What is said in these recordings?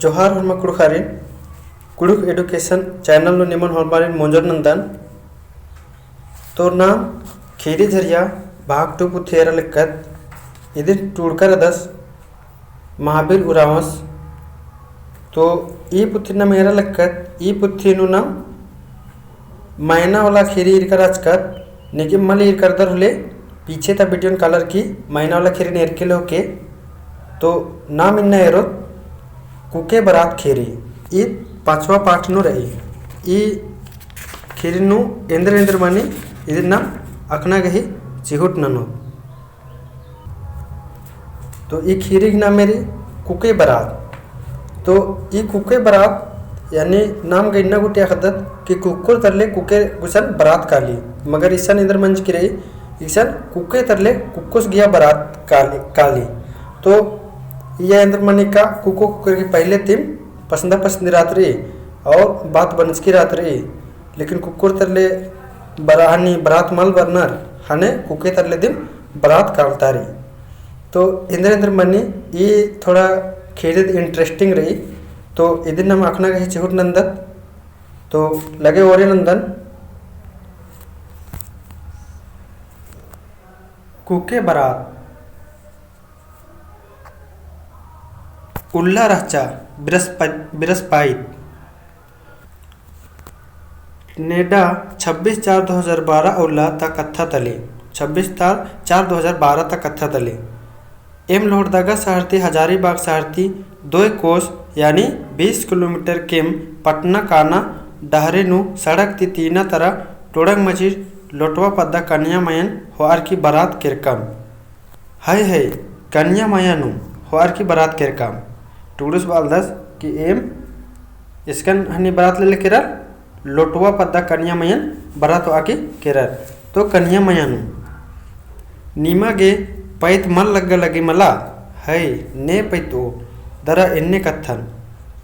जोहार हरमा कुड़ुखारिन Kurukh education channel no निमन हरमारिन मोंजर नंदन तोर नाम खीरी झरिया भाग टू पुथेरा लिखत इदिन टूड़कर दस महावीर उरावस तो ई पुथी ना मेरा लिखत ई पुथी नु नाम मैना वाला खीरी इरकर अचकत नेकी मल इरकर दर हुले पीछे ता वीडियो कलर की मैना वाला खीरी नेर के होके तो नाम इन्ना एरो कुके बरात खीरी ई पांचवा पाठ नु रही ई खीरी नु इंद्र मानी इधर नाम अखना गही चिहुट ननो तो ई खीरी नाम मेरी कुके बरात तो ई कुके बरात यानी नाम गन्ना गुटिया खदत कि कुकुर तरले कुके गुसन बरात काली मगर ईसन इंद्र मंज की रही ईसन कुके तरले कुकुस गया बरात काली तो यह इंद्र मनी का कुको कुकर की पहले तिम पसंद रात्रि और बात बनस की रात्रि लेकिन कुकुर तरले बराहनी बरात मल बरनर हने कुके तरले दिन बरात कालतारी तो इंद्र मनी ये थोड़ा खेल इंटरेस्टिंग रही तो इदिन हम आखना गही चिहुट नंदन तो लगे ओरे नंदन कुके बरात उल्ला रचा बृहस्पति नेडा 26/4/2012 उल्ला तक कत्था तले 26/4/2012 तक कत्था तले एम लोहरदगा शहरती हजारीबाग शहरती 2 कोस यानी 20 किलोमीटर केम पटना काना डहरे नु सड़क ती तीना तरह टोड़ंग मजीर लोटवा पद्दा कन्या मयन होआर की बारात किरकम है कन्या मयनु होआर की बारात किरकम टूडुस बालदस कि एम इसकन हनी बारात ले केरल लोटवा पद्दा कन्या मयन बारात आके केरल तो कन्या मयनु नीमा गे पैत मल लगे मला है ने पैतो दरा इन्ने कत्थन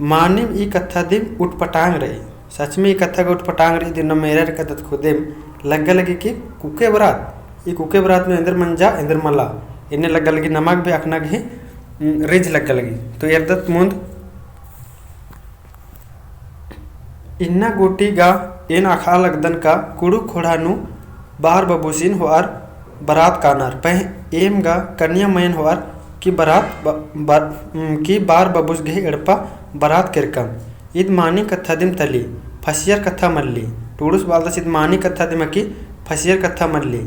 मानिम ई कत्था दिम उठपटांग रही सच में ई कत्था का उठपटांग रही दिन मेरा कदत खुदेम लगे कि कुके बरात ई कुके बरात में इंद्र मंजा इंद्र मला इन्ने लगी नमक भी अखना गही रिज लगी तो यदत मुंद इन्ना गोटी गा इन आखा लगदन का कुड़ू खोड़ानु बाहर बबूसिन होआर बारात कानार पह एम गा कन्या मयन होआर की बारात की बार बबूस गही एड़पा बारात किरकम इद मानी कत्था दिम तली फसियर कत्था मल्ली टूडुस बालदस इद मानी कत्था दिम की फसियर कत्था मल्ली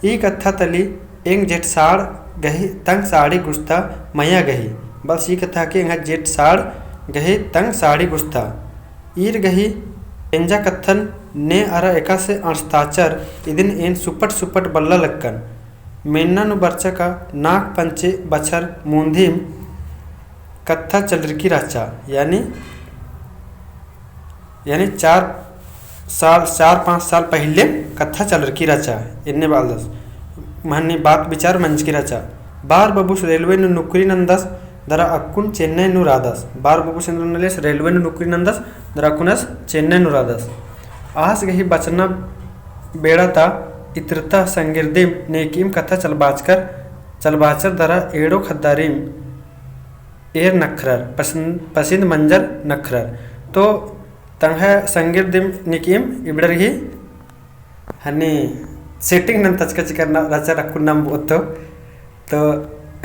ई कत्था तली एंग जेठ साड़ गही तंग साड़ी गुस्ता मया गही बस ये कथा कि यहाँ जेठ साड़ गही तंग साड़ी गुस्ता ईर गही एंजा कत्थन ने अरा एका से अड़स्ताचर इदिन एन सुपट बल्ला लक्कन मेन्ना नु बर्चा का नाक पंचे बछर मूंधीम कत्था चलरकी राचा यानी 4-5 साल पहले कत्था चलरकी राचा इन्ने बालदस महनी बात विचार मंच की रचा बार बबूस रेलवे नु नुकरी नंदस दरा अक्कुन चेन्नई नु रादस बार बबूस नलेस रेलवे नु नुकरी नंदस दरा अक्कुनस चेन्नई नु रादस आस गही बचना बेड़ा ता इत्रता संगिर्दिम नेकीम कथा चलबाचर दरा एड़ो खद्दारिम एर नखरर पसंद मंजर नखरर तो तंग संगिर्दिम नेकीम इबड़र ही हनी सेटिंग नन तचकच करना रचा रखु नाम बोतो तो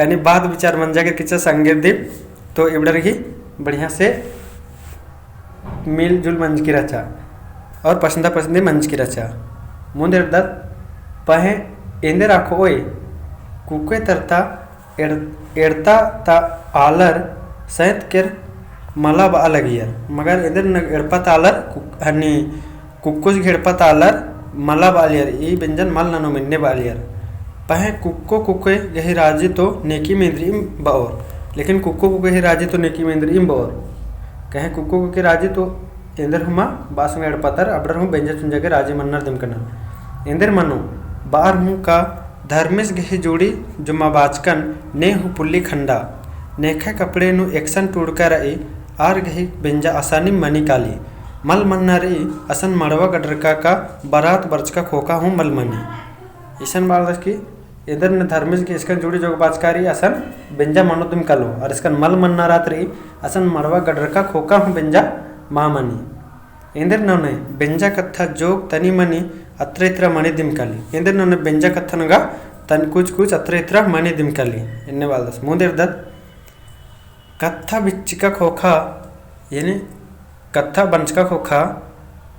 यानी बात विचार मन जाकर किच संगीत दीप तो इबड़र ही बढ़िया से मिलजुल मंज की रचा और पसंदी मंज की रचा मुंदे दत पहे इंदे राखो ओए कुके तरता एड़ता ता आलर सैत केर मला बा लगियर मगर इधर एड़पा तालर हनी कुकुस घेड़पा तालर मला बालियर ई व्यंजन मल ननो मिन्ने बालियर पहे कुक्को कुके गही राजी तो नेकी मेंद्रीम बाओर लेकिन कुक्को कुके ही राजी तो नेकी मेंद्रीम बाओर कहे कुक्को कुके राजी तो इंदर हुमा बासंग एड़पतर अबडर हूँ व्यंजन चुंजा के राजी मन्नर दिमकना इंदर मनो बार हूँ का धर्मेश गही जोड़ी जुम्मा बाचकन ने हूँ पुल्ली खंडा नेखा कपड़े नु एक्शन टूड़का रही आर गही व्यंजा आसानी मनी काली मल मन्नारी असन मड़वा गडरका का बारात बर्च का खोका हूँ मल मनी ईसन बालदस की इधर न धर्मेश के इसका जुड़ी जोग बाचकारी असन बेंजा मनो तुम कलो और इसका मल मन्ना रात्रि असन मड़वा गडरका खोका हूँ बेंजा मामनी इंदर नौने बेंजा कथा जोग तनी मनी अत्र इत्र मणि दिमकाली इंदर नौने बेंजा कथनगा तन कुछ अत्र इत्र मणि दिमकाली इन्ने वालदस मुंदेर दत कथा बिच्चिका खोखा यानी कथा बंचका खोखा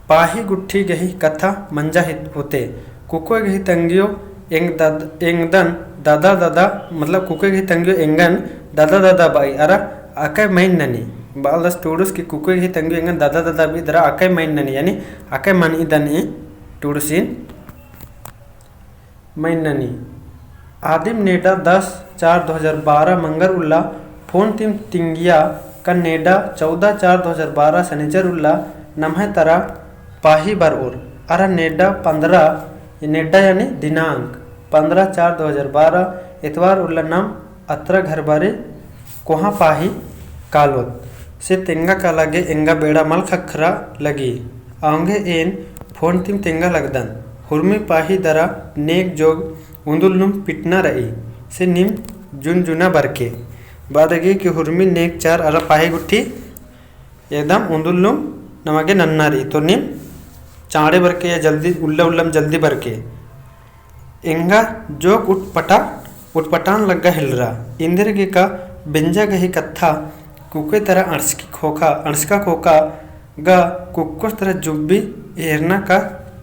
पाही गुट्ठी गही कथा मंजा होते कुको गही तंगियो एंगदन दादा दादा मतलब कुके गही तंगियो एंगन दादा दादा बाई अरा आके मैन ननी बालदस टूडुस की कुके गही तंगियो एंगन दादा दादा भी दरा आके मैन ननी यानी आके मन इदनी टूडुसिन मैन ननी आदिम नेडा 10/4/2012 मंगर उल्ला फोन तिम तिंगिया का नेडा 14/4/2012 शनिचर उल्ला नमः तरा पाही बर और अरा नेडा 15 नेडा यानी दिनांक 15/4/2012 इतवार उल्ला नाम अत्र घर बारे कोहा पाही कालोत से तेंगा का लगे एंगा बेड़ा मल खखरा लगी आंगे एन फोन तिम तेंगा लगदन हुर्मी पाही दरा नेक जोग उंदुलनुम पिटना रही से निम जुन जुना बरके बादगी कि हुर्मी नेक चार अरा पाही गुट्ठी एकदम उंदुलनुम नमगे नन्नारी तो निम चाड़े बरके या जल्दी उल्लम जल्दी बरके एंगा जोग उठपटान लग्गा हिलरा इंदिर के का बेंजा गही कत्था कुके तरह अणसका खोका गा कुक्कोस तरह जुब्बी एरना का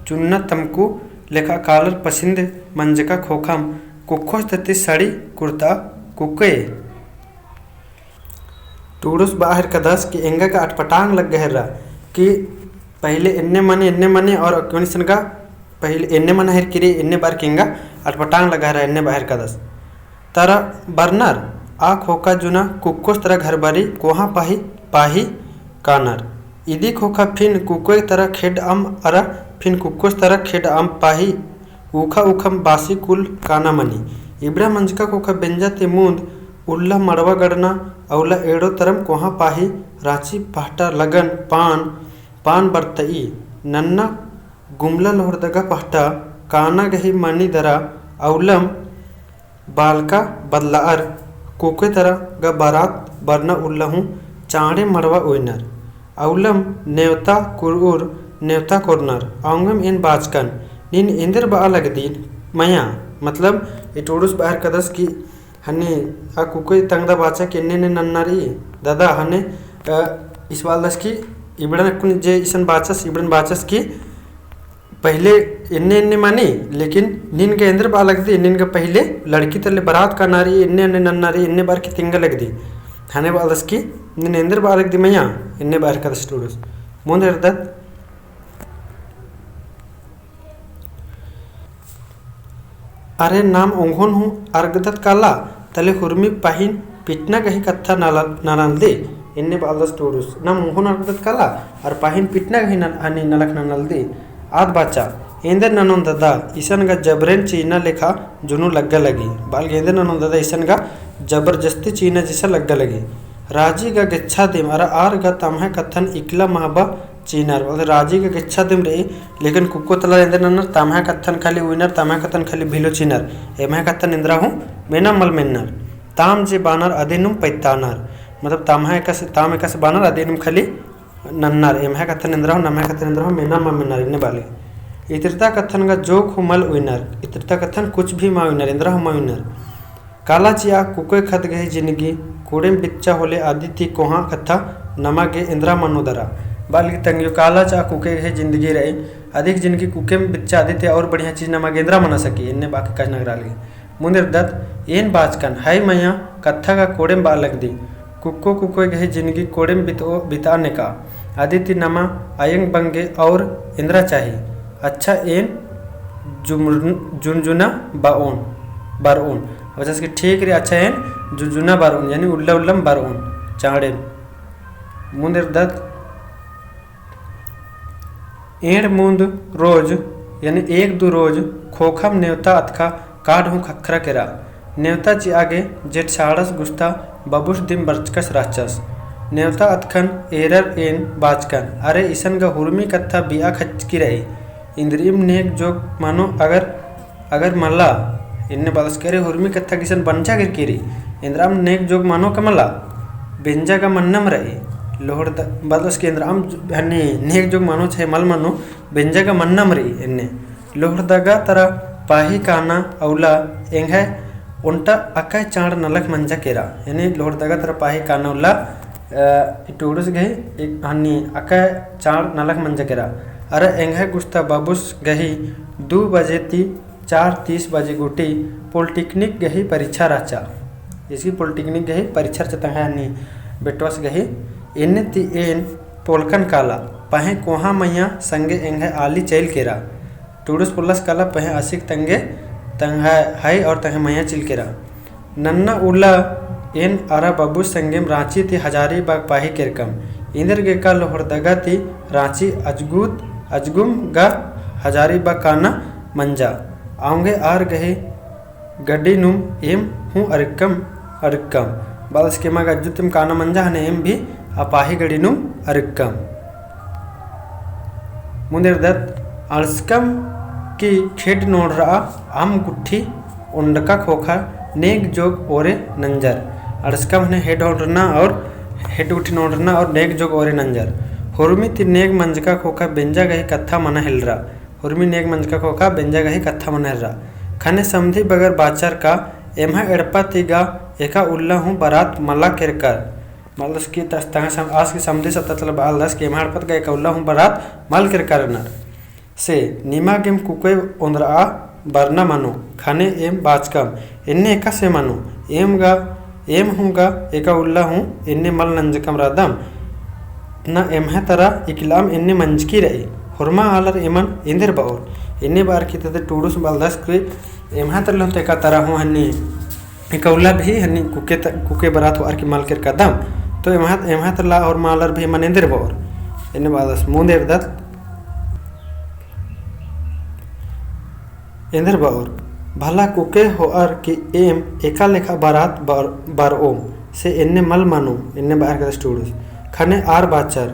चुन्ना तमकू लेखा कालर पसंद मंजका खोखम कुक्कोस तती साड़ी कुर्ता कुके टूडुस बाहर कदस कि एंगा का अटपटांग लग गहरा कि पहले इन्ने मने और कौन का पहले इन्ने मन हर किरी इन्ने बार किंगा अटपटांग लगा रहा इन्ने बाहर कदस तारा बर्नर आ खोका जुना कुक्कोस तरह घर बारी कोहा पाही कानर इदी खोखा फिन कुको तरह खेड अम अरा फिन कुक्कोस तरह खेड अम पाही ऊखा उखम बासी कुल काना मनी इब्रा मंजका खोखा बेंजा ते मूंद उल्ला मड़वा गड़ना औला एड़ो तरम कोहा पाही रांची पहटा लगन पान बरतई नन्ना गुमला लोहरदगा पहटा काना गही मनी दरा औलम बालका बदलार कोके तरह ग बारात बरना उल्लहूँ चाड़े मड़वा ओइनर औलम नेवता कुरूर नेवता कोरनर आंगम इन बाचकन नीन इंदर बा लगदीन मया मतलब इटोडुस बाहर कदस की हने आ कुके तंगदा बाचा के ने नन्नारी दादा हने इस वालदस की इबड़न कुन जे इसन बाचस की पहले इन्ने मानी लेकिन निन के अंदर बा लग दी निन के पहले लड़की तले बारात का नारी इन्ने नन्नारी इन्ने बार की तिंगा लग दी हने वालदस की निन अंदर बा लग दी मैया इन्ने बार का स्टूडेंट्स मुंदर दत अरे नाम ओंघोन हूँ अर्गदत काला तले हुर्मी पाहिन पिटना कही कत्था नाल दे इन्ने बालदस टूडुस नाम ओंघोन अर्गदत काला और पाहिन पिटना कही हनी नलक नाल दे आद बाचा इंदर ननों दादा ईसन गा जबरेन चीना लेखा जुनू लग्गा लगी बाल गेंदर ननों दादा ईसन गा जबरदस्ती चीना जैसा लग्गा लगी राजी गा गिच्छा दिम अरा आर गा तमह कथन इकला महाबा चीनर राजी गा गिच्छा दिम रे लेकिन कुक्को तला इंदर ननर तमह कथन खाली उइनर तमह कथन खाली भिलो चीनर एमह कथन इंद्रा हूँ मेना मल मेन्नर ताम जे बानर अदिनुम पैतानर मतलब ताम एकस बानर अदिनुम खाली नन्नर एमह कथन इंद्रा हूँ नमह कथन इंद्रा हूँ मेना मा मेन्नर इन्ने बाले इतरता कथन गा जोक हूँ मल उइनर इतरता कथन कुछ भी मा उइनर इंद्रा हूँ मा उइनर काला चिया कुकोय खत गही जिंदगी कूड़ेम बिच्चा होले आदित्य कोहा कथा नमा गे इंद्रा मनोदरा बाल की तंगियो काला चा कुके गही जिंदगी रही अधिक जिंदगी कुके में बिच्चा आदित्य और बढ़िया चीज नमा गे इंद्रा मना सकी इन्ने बाकी कज नगराली मुंदिर दत्त एन बाचकन हाय मैया कथा का कोड़ेम बा लग दी कुक्को कुकोय गही जिंदगी कोड़ेम बिताने का आदित्य नमा आयंग बंगे और इंद्रा चाहिए अच्छा एन जुनजुना बारओन वजह से ठीक रे अच्छा एन जुनजुना बारओन यानी उल्लम बारओन चाड़े मुंदिर दत्त एड़ मुंद रोज यानी 1-2 रोज खोखम नेवता अथका काढ़ हूँ खखरा केरा नेवता ची आगे जेठ साड़स गुस्ता बबुश दिम बरचकस राचस नेवता अथखन एरर एन बाचकन अरे ईसन गा हुर्मी कत्था बिया खचकी रही इंद्रियम नेक जोग मानो अगर मल्ला इन्ने बालस करे हुर्मी कथा किसन बंचा गिर कीरी इंद्राम नेक जोग मानो कमला बेंजा का मन्नम रही लोहर बालस के इंद्राम हन्नी नेक जोग मानो छे मल मनो बेंजा का मन्नम रही इन्ने लोहर दगा तरा पाही काना औला एंगे उन्टा अक्का चाड़ नलक मंजा केरा यानी लोहर दगा तरा पाही काना औला टूडस गही एक हन्नी अक्का चाड़ नलक मंजा केरा अरे एंगे गुस्ता बाबूस गही 2 बजे ती 4:30 बजे गुटी पॉलिटेक्निक गही परीक्षा राचा इसकी पॉलिटेक्निक गही परीक्षा चता है हन्नी बेटवास गही इन्ने ती एन पोलकन काला पहे कोहा मैया संगे एंगे आली चैल केरा टूडस पुलस काला पहे आशिक तंगे तंगा हाई और तंगे मैया चिल केरा नन्ना उला एन आरा बाबू संगेम रांची ती हजारीबाग पाही केरकम इंदर गे का लोहर दगा ती रांची अजगुम गा हजारीबाग काना मंजा आऊंगे आर गहे गड्डी नुम एम हूँ अरिक्कम बालस के मग अज्जुतम काना मंजा हने एम भी अपाही गड्डी नुम अरिक्कम मुंदेर दत्त अल्सकम की खेड नोड्रा आम गुट्ठी उंडका खोखा नेक जोग ओरे नंजर अल्सकम ने हेड ओड्रना और हेड गुट्ठी नोड्रना और नेक जोग ओरे नंजर हुर्मी ती नेक मंजका खोखा बेंजा गही कत्था मना हिलरा हुर्मी नेक मंजका खोखा बेंजा गही कत्था मना हिलरा खने समधी बगर बाचार का एम्हा एड़पा तीगा एका उल्ला हूँ बारात मल्ला केरकर मल्लस की तस्तंग सम आज की समधी सत्तल बाल दस के एम्हा एड़पत का एका उल्ला हूँ बारात मल केरकर नर से नीमा गेम कुके उंदरा बरना मानो खाने एम बाचकम इन्ने एका से मानो एम हूँगा एका उल्ला हूँ इन्ने मल नंजकम रादम न एम्हा तरा इकलाम इन्ने मंजकी रही हुरमा आलर एमन इंदर बाउर इन्ने बार की तते टूडुस बालदस के एम्हा तर लो तेका तरा हूँ हन्नी एका उल्ला भी हन्नी कुके बरात हो आर की माल कर कदम तो एम्हा तर ला और मालर भी मन इंदर बाउर इन्ने बालदस मुंदेर दत्त इंदर बाउर भला कुके हो आर की एम एका लेखा बारात बार ओम से इन्ने मल मानो इन्ने बार का स्टूडस खने आर बाचर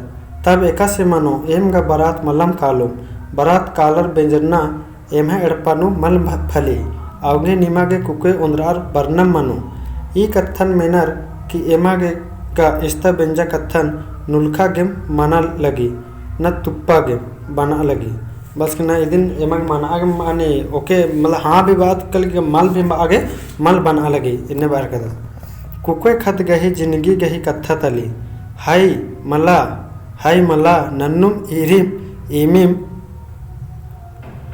तब एका से मानो एम गा बारात मलम कालो बारात कालर बेंजरना एम्हा एड़पानु मल फली आवगे निमागे कुके उंदरार बरनम मानो ई कत्थन मेनर कि एमागे का इस्ता बेंजा कत्थन नुल्खा गेम माना लगी न तुप्पा गेम बना लगी बस कि ना इदिन एमग माना आगे माने ओके मतलब हाँ भी बात कल के मल भी आगे मल बना लगी इन्ने बार कदा कुके खत गही जिंदगी गही कत्था तली हाय मला नन्नुम इरिम इमिम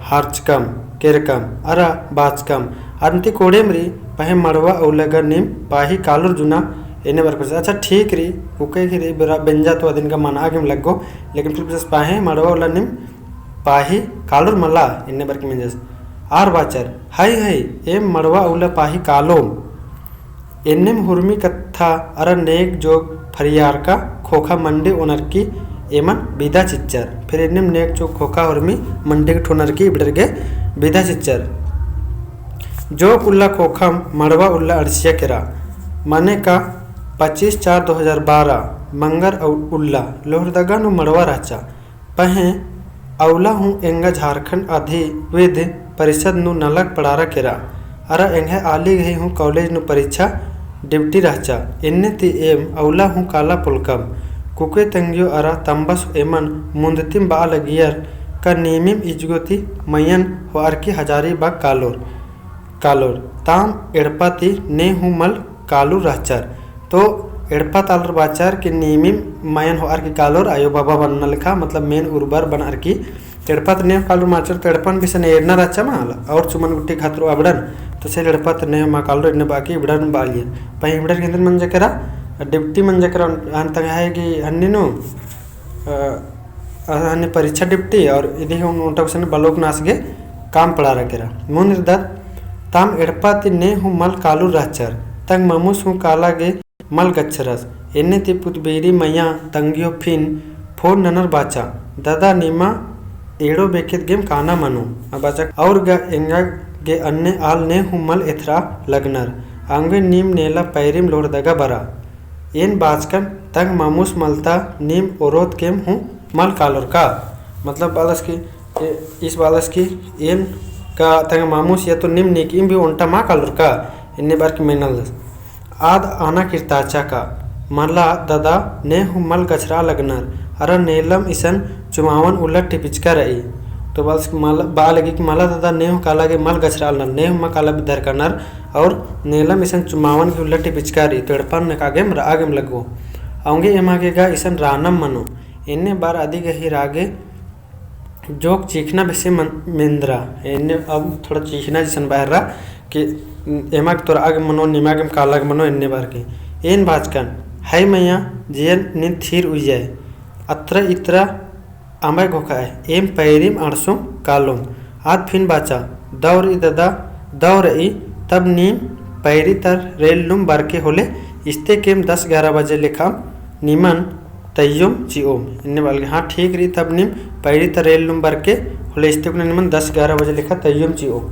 हार्चकम केरकम अरा बाचकम अंति कोडेमरी पहे मड़वा औलगा निम पाही कालुर जुना इन्ने बार कुछ अच्छा ठीक री कुके की रे बेंजा तो दिन का माना आगे लगो लेकिन फिर बस पाहे मड़वा औला निम पाही कालुर मला इन्ने बार की मिंजस आर बाचर हाय एम मड़वा औला पाही कालोम इन्नेम हुर्मी कत्था अरा नेक जोग फरियार का खोखा मंडे ओनर की एमन बिदा चिच्चर फिर इन्नेम नेक जोग खोखा हुर्मी मंडे के ठोनर की बिडर के बिदा चिच्चर जो उल्ला खोखम मड़वा उल्ला अड़सिया केरा माने का 25/4/2012 मंगर उल्ला लोहरदगा नु मड़वा राचा पहे औला हूँ एंगा झारखंड अधिविध परिषद नु नलक पड़ारा केरा अरा एंगे आली गई हूँ कॉलेज नु परीक्षा डिप्टी राचा इन्ने ती एम औला हूँ काला पुलकम कुके तंगियो अरा तंबस एमन मुंदतिम बा लगियर का नीमिम इजगोती मयन हो आर की हजारीबाग कालोर ताम एड़पाती ने हूँ मल कालू राचार तो एड़पा तालर बाचार के नीमिम मयन हो आर की कालोर आयो बाबा बनना लिखा मतलब मेन उर्बर बन आर की एड़पत ने कालू माचर तो एड़पन भी से एड़ना राचा माला और चुमन गुट्टी खातर अबड़न तो से एड़पत ने मा कालू इन्ने बाकी इबड़न बालिए पही इबड़न के अंदर मन जकरा डिप्टी मन जकरा अंत है कि अन्नी नो अन्य परीक्षा डिप्टी और इधे उनटा कुछ बलोक नासगे काम पड़ा रखेरा मुन निर्दत ताम एड़पाती ने हूँ मल कालू राचर तंग ममुस हूँ काला गे मल गच्छरस इन्ने ती पुतबेरी मैया तंगियो फिन फोन ननर बाचा दादा नीमा एड़ो बेकित गेम काना मनु बाचा और गा एंगा गे अन्ने आल ने हूँ मल एथरा लगनर आंगे नीम नेला पैरिम लोड़दगा बरा इन बाचकन तंग मामूस मलता नीम ओरोत केम हूँ मल कालोर का मतलब बालस की इस बालस की इन का तंग मामूस या तो निम निकीम भी उन्टा मा कालुर का इन्ने बार की मेनल आद आना किरताचा का मला दादा ने मल गछरा लगनर अरा नेलम इसन चुमावन उलट टिपिचका रही तो बस माला बा लगी कि माला दादा नेह काला के मल गछरा नर नेह मा काला बिधर का नर और नेलम इसन चुमावन की उलट टिपिचका रही तड़पन ने कागेम रागेम लगो आऊंगे एम आगेगा इसन रानम मनो इन्ने बार आदि गही रागे जोक चीखना वैसे मिंद्रा इन्ने अब थोड़ा चीखना जिसन बाहर रहा कि एमाग तोर आगे मनो निमाग कालाग मनो इन्ने बार के एन बाजकन हाय मैया जियन निन थीर उइजाए अत्र इत्रा आमाय घोखाए एम पैरिम अड़सुम कालुम आद फिन बाचा दौर ई दादा दौर ई तब नीम पैरी तर रेल लुम बारके होले इस्ते केम 10-11 बजे लिखा निमन तय्युम चिओम इन्ने बाल हाँ ठीक रही तब निम पैरी तर रेल लुम बारके होले इस्ते को निमन 10-11 बजे लिखा तय्युम चिओम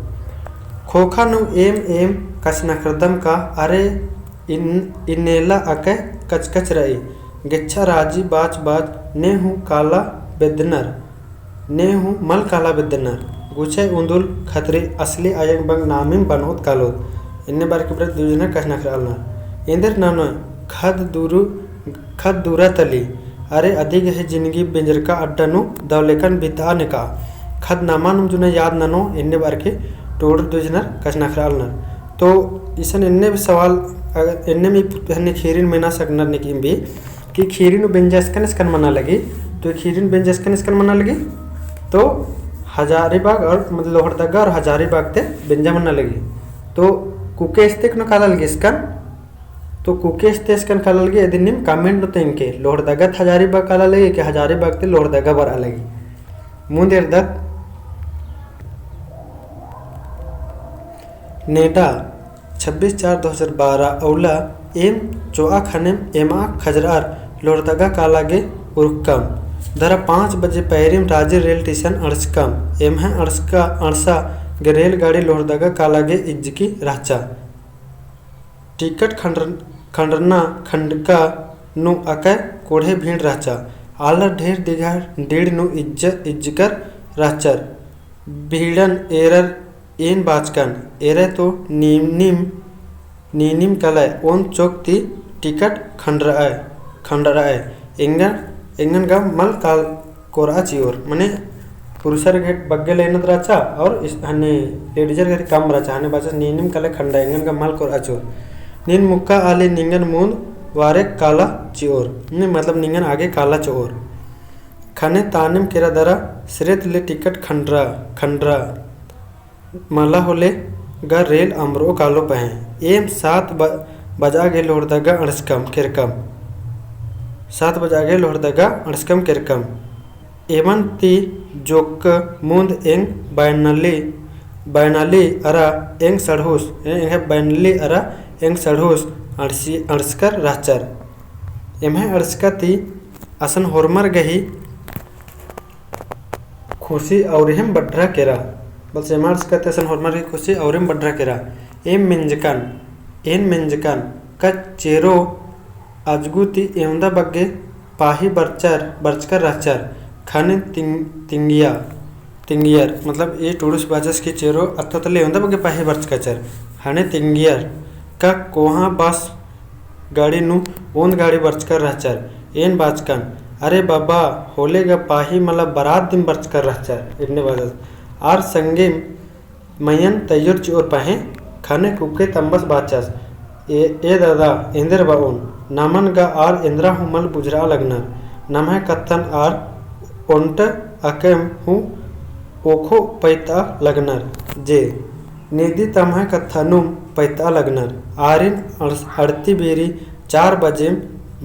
खोखा नु एम कच नखरदम का अरे इन्नेला अके कचकच रही गिच्छा राजी बाच बाच ने हूँ काला बेदनर ने हूँ मल काला बेदनर गुछे उंदुल खतरे असली आयंग बंग नामिम बनोत कालोत इन्ने बार के प्रति दूजना कच नखरालना इंदर नानो खद दूरा तली अरे अधिक है जिंदगी बिंजर का अड्डा नु दवलेकन बिता ने का खद नामा नु जुने याद ननो इन्ने बार के टोड़ दूजना कच नखरालना तो इसन इन्ने भी सवाल अगर इन्ने में हन्ने खीरिन में ना सकनर ने भी कि खीरिन बेंजस्कन इसकन मना लगी तो खीरिन बेंजस्कन इसकन मना लगी तो हजारीबाग और मतलब लोहरदगा और हजारीबाग ते बेंजा मना लगी तो कुके इस्तेक न काला लगी इसकन तो कुके इस्ते इसकन काला लगी यदि निम कमेंट होते इनके लोहरदगा हजारीबाग काला लगी कि हजारीबाग ते लोहरदगा बरा लगी मुंदेर दत नेदा 26/4/2012 औला एम चोआ खनेम एमा खजरार लोहरदगा कालागे उरुक्कम दरा 5 बजे पैरिम राजी रेल स्टेशन अड़सकम एम है अड़सा गे रेलगाड़ी लोहरदगा कालागे इज्जकी राचा टिकट खंडरना खंडका नु अकै कोढ़े भीड़ राचा आला ढेर दिगार डेढ़ नु इज्जकर राचर भीड़न एरर एन बाचकन एरे तो नीनिम कलाय ओन चौकती टिकट खंडराय इंगन का मल काल कोरा चियोर मने पुरुषर घेट बग्गे लेनत राचा और इस हने लेडीजर घेट कम राचा हने बाचा नीनिम कलाय खंडा इंगन का मल कोरा चियोर नीन मुक्का आले निंगन मूंद वारे काला चियोर ने मतलब निंगन आगे काला चोर खने तानिम केरा दरा सिरेत ले टिकट खंडरा मला होले गा रेल अमरो कालो पहे एम 7 बजा गे लोहरदगा अड़सकम किरकम 7 बजा गे लोहरदगा अड़सकम किरकम एमन ती जोक मुंद एंग बैनाली अरा एंग सड़हुस बैनली अरा एंग सड़हुस अड़सकर राचर एम्हे अड़सका ती असन होरमर गही खुशी और हम बढ़ा केरा बस एमार्स कहते सन हॉर्मर की खुशी और बढ़ा केरा एन मिंजकन का चेरो अजगुती एवंदा बग्गे पाही बरचकर राचर खाने तिंगियर मतलब ये टूरिस बाजस की चेरो अत्तो तले एवंदा बग्गे पाही बरचकर हाने तिंगियर का कोहा बस गाड़ी नु ओंद गाड़ी बरचकर राचर एन बाचकन अरे बाबा होलेगा पाही मला बारात दिन बरचकर राचर इतने बाजस आर संगे मयन तैयोर चोर पाहे खाने कुके तंबस बाचस ए दादा इंद्र बाउन नामन गा आर इंद्रा हुमल बुजरा लगनर नम है कत्थन आर ओंट अकेम हूँ ओखो पैता लगनर जे निधि तम है कत्थनुम पैता लगनर आरिन अड़ती बेरी 4 बजे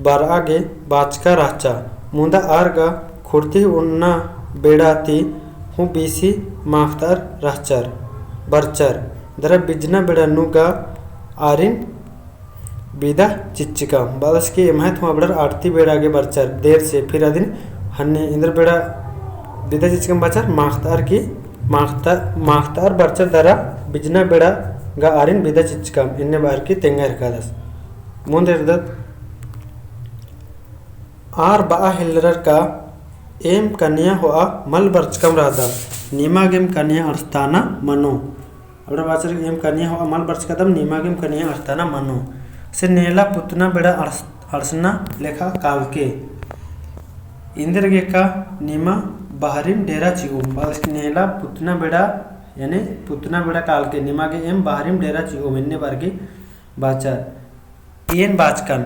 बरागे बाचका राचा मुंदा आर गा खुर्ती उन्ना बेड़ाती हूँ बीसी माख्तार राचर बरचर दरा बिजना बेड़ा नुगा आरिन बिदा चिच्चिका बादस की एमहत हुआ बड़र आरती बेड़ा आगे बरचर देर से फिर आदिन हन्ने इंद्र बेड़ा बिदा चिच्चिका बचर माख्तार बरचर दरा बिजना बेड़ा गा आरिन बिदा चिच्चिका इन्ने बार की तेंगा रकादस मुंदेरदत आर बा हिलरर का एम कन्या हुआ मल बरचकम राधा नीमागेम कन्या अर्थाना मनो अब बाचर एम कन्या हो अमल बर्च कदम नीमागेम कन्या अर्थाना मनो से नेला पुतना बेड़ा अर्सना लेखा काल के इंद्रगे का नीमा बाहरिम डेरा चिगुम नेला पुतना बेड़ा यानी पुतना बेड़ा काल के निमागे एम बाहरिम डेरा चिगुम इन्ने बारगी बाचार इन बाचकन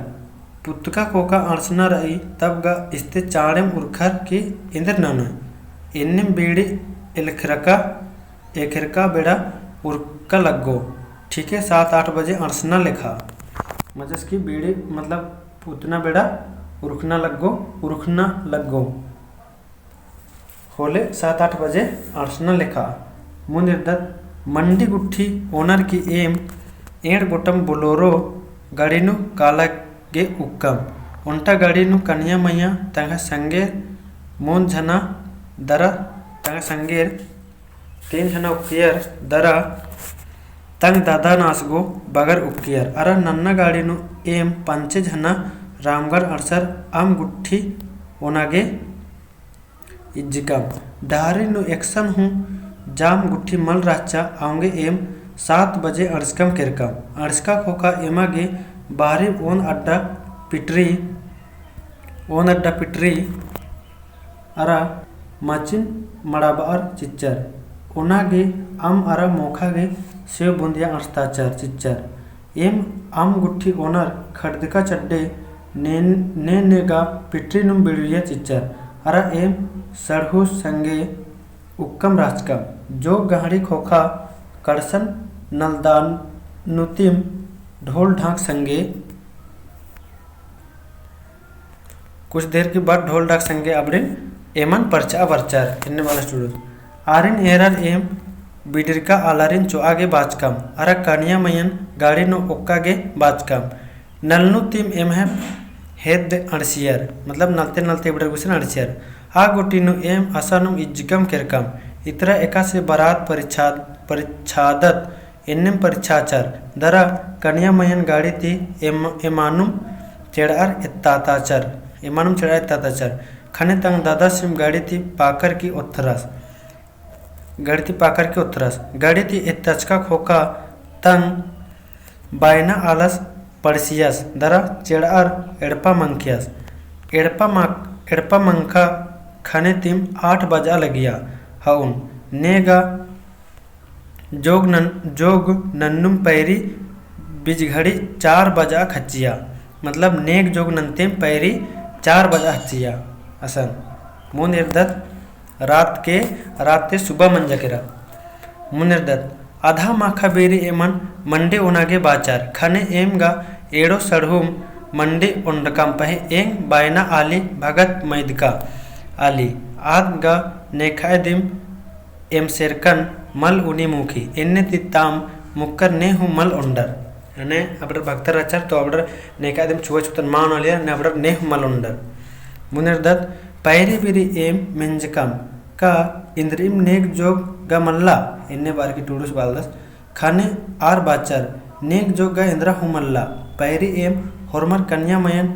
पुतका कोका अर्चना रही तब गा इस्ते चाड़ेम उर्खर की इंद्र नन इन्नेम बेड़ी एखरका बेड़ा उर्का लगो ठीक है 7-8 बजे अर्चना लेखा मतलब इसकी बेड़ी मतलब पुतना बेड़ा उर्खना लगो होले 7-8 बजे अर्चना लेखा मुनिर्दत मंडी गुट्ठी ओनर की एम एड़ गोटम बोलोरो गाड़ीनु काला गे उक्कम उंटा गाड़ीनु कन्या मैया तंगा संगेर मोन झना दरा तंगा संगेर 3 झना उक्कियर दरा तंग दादा नासगो बगर उक्कियर अरा नन्ना गाड़ीनु एम 5 झना रामगढ़ अरसर आम गुट्ठी ओनागे इज्जिकम डाहरीनु एक्शन हूँ जाम गुट्ठी मल राचा आऊंगे एम 7 बजे अड़स्कम किरकम अड़स्का खोका एमागे बाहरी ओन अड्डा पिटरी अरा माचिन मड़ाबार चिच्चर ओनागे आम अरा मोखागे सेव बुंदिया अड़स्ताचर चिच्चर एम आम गुट्ठी ओनर खड़दका चड्डे नेगा पिटरी नुम बिड़िया चिच्चर अरा एम सड़हु संगे उक्कम राजकम जो गहरी खोखा कड़सन नलदान नुतिम ढोल ढाक संगे कुछ देर के बाद ढोल ढाक संगे अबरिन एमन परचा वर्चार इन्ने वाला स्टूडियो आरिन एरर एम बिडिरका आलारिन चो आगे बाचकम अरा कनिया मयन गाड़ी नो ओक्कागे बाचकम नलनु तिम एम है हेद अड़सियर मतलब नलते नलते बिडर गुसन अड़सियर आ गोटिनु एम असानुम इज्जिकम किरकम इतरा एका से बारात परिच्छादत इन्नेम परिच्छाचर दरा कन्या मयन गाड़ी ती एमानुम चेड़ार इत्ताताचर खने तंग दादा सिम गाड़ी ती पाकर की उत्थरस गाड़ी ती इत्तचका खोका तंग बायना आलस पड़सियस दरा चेड़ार एड़पा मंकियस एड़पा मंका खने तिम 8 बजा लगिया हाउन नेगा जोग नन्नुम पैरी बिजघड़ी 4 बजा खच्चिया मतलब नेक जोग नंतेम पैरी 4 बजा खच्चिया असन मुनिर्दत रात ते सुबह मंजा केरा मुनिर्दत आधा माखा बेरी एमन मंडे उनागे बाचार खने एम गा एड़ो सड़हुम मंडे उंडकम पहे एंग बायना आली भगत मैदका आली आद गा नेखाय दिम एम सेरकन मल उनी मुखी इन्ने तित्ताम मुक्कर ने हूँ मल उंडर ने अबडर भक्तर आचार तो अबडर नेखाय दिम छुआ छुतन मान वालिया ने अबडर ने हूँ मल उंडर मुनिर्दत पैरी बिरी एम मेंजकम का इंद्रिम नेक जोग गा मल्ला इन्ने बार की टूडुस बालदस खाने आर बाचार नेक जोग गा इंद्रा हूँ मल्ला पैरी एम होरमर कन्या मयन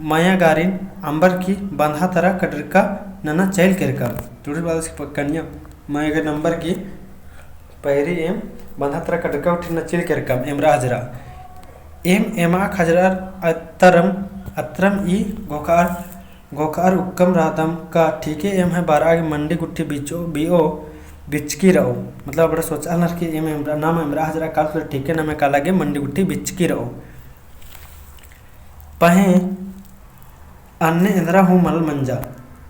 माया गारिन अंबर की बंधा तरा कटरका नना चैल केरका टूडुस बालदस कन्या माया गा नंबर की पैरी एम बंधा तरा कटरका उठी नचिल केरकम एम राजरा एम एमा खजरार अत्रम ई गोकार उक्कम रातम का ठीक है एम है 12 की मंडी गुट्ठी बीओ बिचकी रहो मतलब बड़ा सोचा नर कि एम नाम एमरा हजरा काल फिर ठीक है नाम का लगे मंडी गुट्ठी बिचकी रहो पहे अन्य इंद्रा हूँ मल मंजा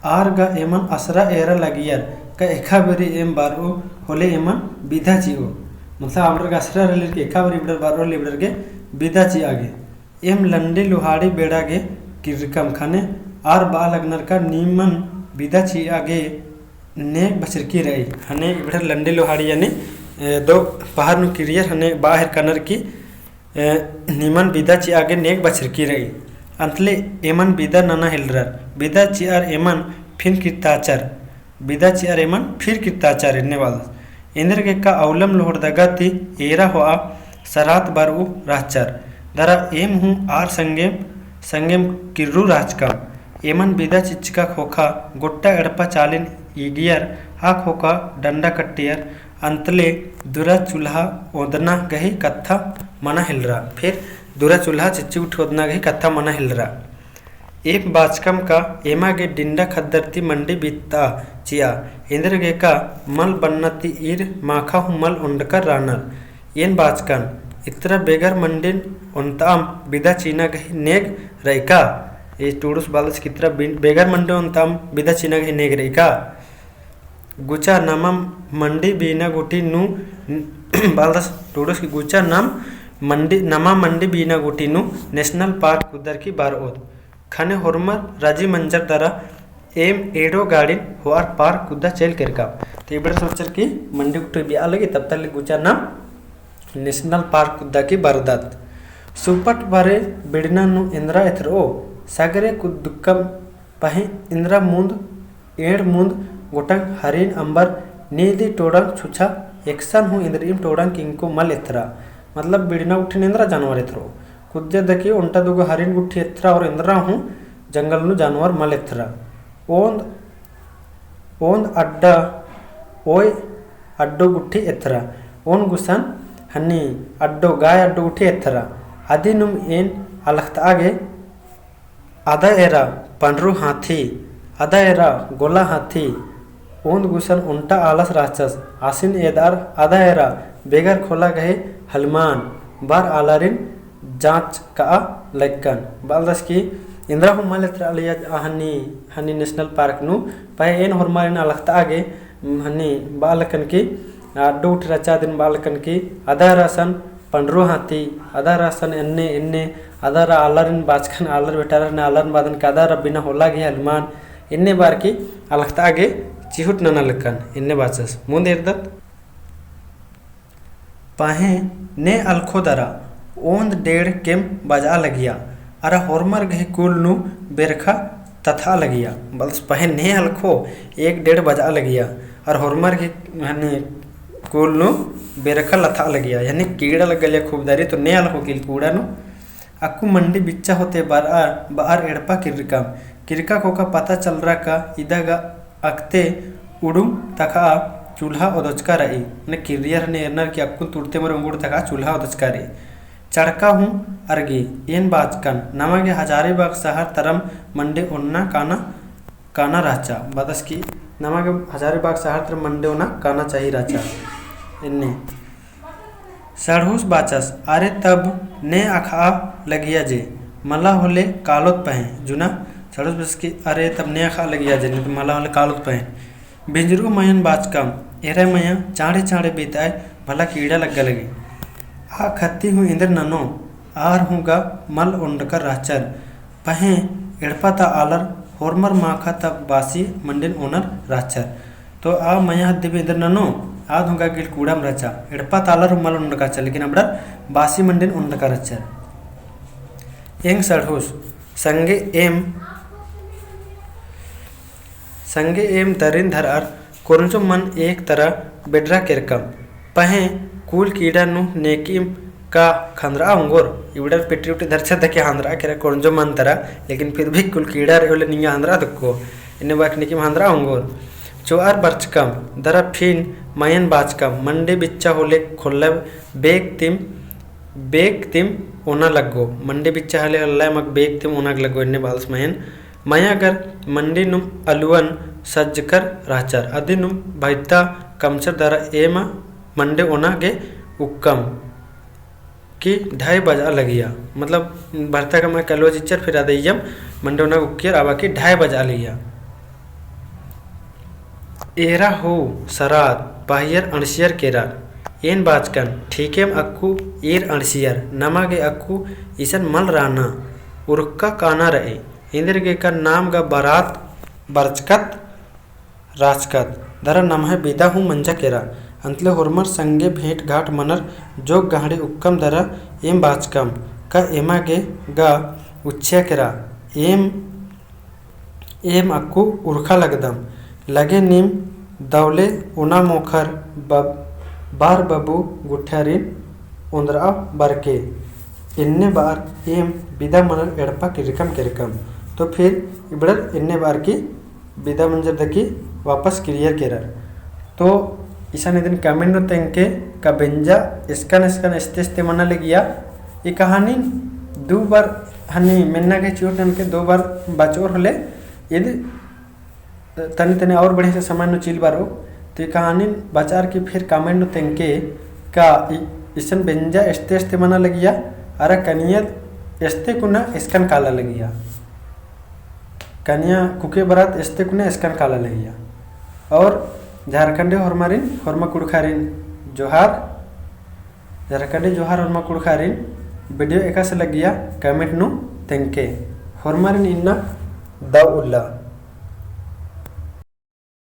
आर गा एमन असरा एरा लगियर का एखा बेरी एम बारो होले एमन विधा चिओ मतलब आमर का असरा रेलर के एखा बेरी बिडर बारो लिबडर के विधा ची आगे एम लंडी लुहाड़ी बेड़ा गे किरकम खाने आर बा लगनर का नीमन विधा ची आगे नेक बचर की रही हने इधर लंडी लोहाड़ी यानी दो बाहर नु क्रियर हने बाहर कनर की नीमन विदा ची आगे नेक बचर की रही अंतले एमन विदा नना हिलरर विदा ची आर एमन फिर किताचार इन्ने वाला इंद्र के का अवलम लोहर दगाती एरा हुआ सरात बारू राजचार दरा एम हूँ आर संगेम किर्रू राजका एमन विदा चिचका खोखा गोट्टा एड़पा चालिन ईगियर आँखों का डंडा कट्टियर अंतले दुरा चूल्हा ओदना गही कत्था मना हिलरा। फिर दुरा चूल्हा चिच्ची उठ ओदना गही कत्था मना हिलरा। एम बाचकम का एमागे डिंडा खद्दरती मंडी बीता चिया इंद्रगे का मल बन्नती ईर माखा हूँ मल उंडकर रानर। एन बाचकन इतरा बेगर मंडिन उनताम बिदा चीना गही नेग रईका। ये टूडुस बालस कितरा बेगर मंडे उनताम बिदा चीना गही नेग रईका। गुचा नामा मंडी बीना गुटी नु बालस टूडुस की गुचा नाम मंडी नमा मंडी बीना गुटी नु नेशनल पार्क कुदर की बार ओद खाने होरमर राजी मंजर दरा एम एडो गाड़िन हुआर पार्क कुदा चेल करका। तो ये बड़ा सोचर की मंडी गुटी भी अलग तब तक गुचा नाम नेशनल पार्क कुदा की बरदात सुपट बारे बिड़ना नु इंद्रा एथरो सागरे कुदुक्कम पहे इंद्रा मुंद एड़ मुंद गोटंग हरिन अंबर नीली टोडंग छुछा एक्सन हूँ इंद्रीम टोडंग किंको मल एथरा। मतलब बिड़ना उठी इंद्रा जानवर एथरो कुद्दे दकी उंटा दुगो हरिन गुठी एथरा और इंद्रा हूँ जंगल नु जानवर मल एथरा। ओंद ओंद अड्डा ओय अड्डो गुठी एथरा ओन गुसन हनी अड्डो गाय अड्डो गुठी एथरा। आदि नुम एन अलख्त आगे आधा एरा पंडरू हाथी आधा एरा गोला हाथी ओंद गुसन उंटा आलस राक्षस आसिन एदार आधा एरा बेगर खोला गए हलमान बार आलारिन जांच का लक्कन बालदस की इंद्रा हुमाल अलिया हनी हनी नेशनल पार्क नु पहे एन होरमारिन अलख्त आगे हनी बालकन की अड्डू उठ रचा दिन बालकन की आधा रासन पंडरू हाथी आधा रासन एन्ने एन्ने आधा रा आलरिन बाचकन आलर बेटारन आलरन बादन का आधा बिना होला गे हलमान इन्ने बार की अलख्त आगे चिहुट नना लक्कन इन्ने बाचस मुंद एरदत पाहे ने अलखो दरा ओंद डेढ़ केम बजा लगिया अरा होरमर गहे कुल नु बेरखा तथा लगिया बल्स पहे ने अलखो एक डेढ़ बजा लगिया और होरमर के यानी कुल नु बेरखा लथा लगिया यानी कीड़ा लग गया खूब दारी तो ने अलखो किल कूड़ा नु अक्कू मंडी बिच्चा होते बार एड़पा किरका को का पता चल रहा का इदागा अक्ते उड़ुम तका चूल्हा ओदचका रही ने किरियर ने एरनर की अक्कू तुड़ते मर उंगुड़ तका चूल्हा ओदचका रही चड़का हूँ अर्गी एन बाचकन नमागे हजारीबाग शहर तरम मंडे उन्ना काना काना राचा बदस की नमागे हजारीबाग शहर तरम मंडे उन्ना काना चाहिए राचा इन्ने सड़हुस बाचस अरे तब ने अखा लगिया जे मला होले कालोत पहे जुना सड़हुस बस की अरे तब ने अखा लगिया जे तो मला होले कालोत पहे बिंजरू मयन बाचकम एरे मया चाड़े चाड़े बीताए भला कीड़ा लग्गा लगी आ खत्ती हूँ इंद्र ननो आर हूँ गा मल उंडकर राचर पहे एड़पा ता आलर होरमर माखा ता बासी मंडिन ओनर राचर। तो आ मया हद्दी इंद्र ननो आद हूँ गा गिल कूड़म रचा एड़पा तालर मल उंडका चल लेकिन अब बासी मंडिन उंडका रचर। एंग सड़हुस संगे एम दरिन धरार कोरंजो मन एक तरह बेडरा केरकम पहे कूल कीड़ा नु नेकीम का खंदरा अंगोर इवडर पेटी उठी धरछा दके हंदरा केरा कोरंजो मन तरा लेकिन फिर भी कुल कीड़ा रे ओले निया हंदरा दक्को इन्ने बाक नेकीम हंदरा अंगोर चोआर बर्चकम दरा फिन मयन बाचकम मंडे बिच्चा होले खोल्ला बेग तिम ओना लगो मंडे बिच्चा हले अल्लाह मग बेग तिम ओना लगो इन्ने बाल्स मयन मयागर मंडी नुम अलुवन सज्जकर राचर अदि नुम भैता कमचर दरा एमा मंडे ओना के उक्कम की 2:30 बजा लगिया मतलब भरता का मैं कलवा चिच्चर फिर आदयम मंडे ओना उक्कियर आवा की 2:30 बजा लिया। एरा हो सरात पाहियर अणसियर केरा एन बाचकन ठीकेम अक्कू ईर अणसियर नमागे अक्कू ईसन मल राना उर्का काना रहे इंद्र का नाम का बारात बरचकत राजकत दरा नम है बिदा हूँ मंजा केरा अंतले होरमर संगे भेंट घाट मनर जोग गाहड़ी उक्कम दरा एम बाचकम का एमागे गा उच्छ्या केरा एम अक्कू उर्खा लगदम लगे नीम दौले उना मोखर बार बबू गुठ्यारिन उंदरा बरके इन्ने बार एम बिदा मनर एड़पा किरकम तो फिर इबड़र इन्ने बार की बिदा मंजर दकी वापस क्लियर केरर तो ईसान इधन कमेंट नो तेंके का बेंजा स्कन स्कन एस्ते मना लगिया ये कहानी 2 बार हनी मेन्ना के चोटन के 2 बार बचोर होले यदि तने तने और बढ़िया से समय नो चिल बारो तो ये कहानी बचार की फिर कमेंट नो तेंके का ईसन बेंजा एस्ते मना लगिया अरे कनिया एस्ते कुना स्कन काला लगिया कनिया कुके बरात एस्ते कुना स्कन काला लगिया और झारखंडे हरमारिन हरमा कुड़खारिन जोहार झारखंडे जोहार हरमा कुड़खारिन वीडियो एका से लगिया कमेंट नु तेंके हरमारिन इन्ना दाव उल्ला।